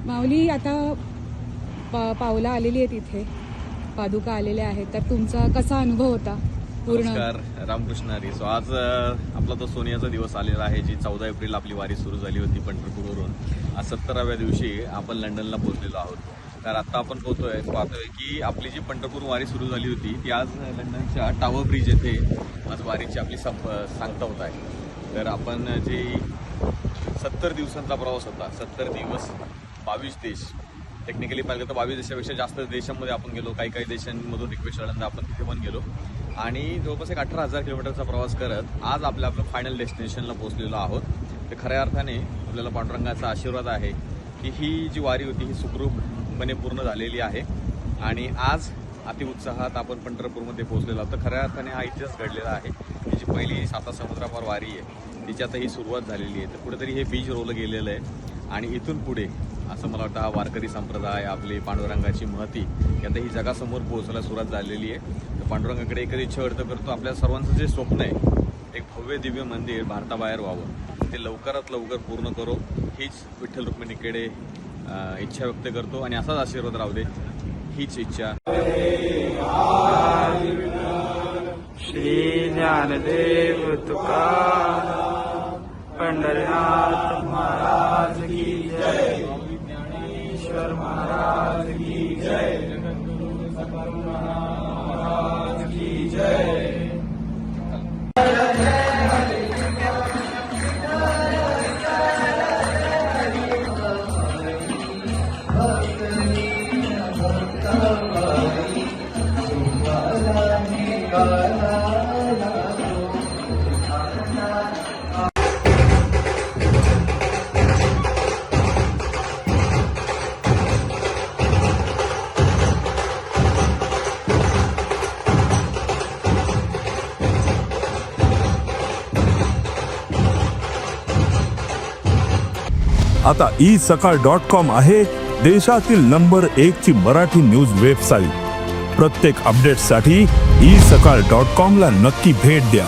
माऊली आता पावलं आलेली आहेत इथे, पादुका आलेल्या आहेत, तर तुमचा कसा अनुभव होता पूर्ण? नमस्कार, रामकृष्ण हरी. सो आज आपला तो सोनियाचा दिवस आलेला आहे, जी 14 एप्रिल आपली वारी सुरू झाली होती पंढरपूरवरून. आज 17व्या दिवशी आपण लंडनला पोहोचलेलो आहोत. तर आता आपण पाहतोय की आपली जी पंढरपूर वारी सुरू झाली होती ती आज लंडनच्या टावर ब्रिज येथे आज वारीची आपली सांगता होत आहे. तर आपण जे 70 दिवसांचा प्रवास होता, 70 दिवस 22 देश, टेक्निकली पाहिलं तर 22 देशापेक्षा जास्त देशांमध्ये आपण गेलो. काही देशांमधून रिक्वेस्ट आल्यानंतर आपण तिथे पण गेलो आणि जवळपास एक 18,000 किलोमीटरचा प्रवास करत आज आपल्या फायनल डेस्टिनेशनला पोहोचलेलो आहोत. तर खऱ्या अर्थाने आपल्याला पांडुरंगाचा आशीर्वाद आहे की ही जी वारी होती ही सुखरूपपणे पूर्ण झालेली आहे आणि आज अतिउत्साहात आपण पंढरपूरमध्ये पोहोचलेलो आहोत. तर खऱ्या अर्थाने हा इतिहास घडलेला आहे. ही जी पहिली 7 समुद्रापार वारी आहे तिची आता ही सुरुवात झालेली आहे. तर कुठेतरी हे बीज रोवलं गेलेलं आहे आणि इथून पुढे असं मला वाटतं हा वारकरी संप्रदाय, आपली पांडुरंगाची महती ही आता ही जगासमोर पोहोचायला सुरुवात झालेली आहे. तर पांडुरंगाकडे एकच इच्छा व्यक्त करतो, आपल्या सर्वांचं जे स्वप्न आहे एक भव्य दिव्य मंदिर भारताबाहेर व्हावं, ते लवकरात लवकर पूर्ण करो हीच विठ्ठल रुक्मिणीकडे इच्छा व्यक्त करतो आणि असाच आशीर्वाद राहू दे, हीच इच्छा. श्री ज्ञानदेव तुकाराम पंढरीनाथ महाराज की जय, ज्ञानेश्वर महाराज की जय, जगद्गुरु सद्गुरु महाराज की जय. आता isakal.com आहे देशातील नंबर 1 ची मराठी न्यूज वेबसाईट. प्रत्येक अपडेटसाठी isakal.com ला नक्की भेट द्या.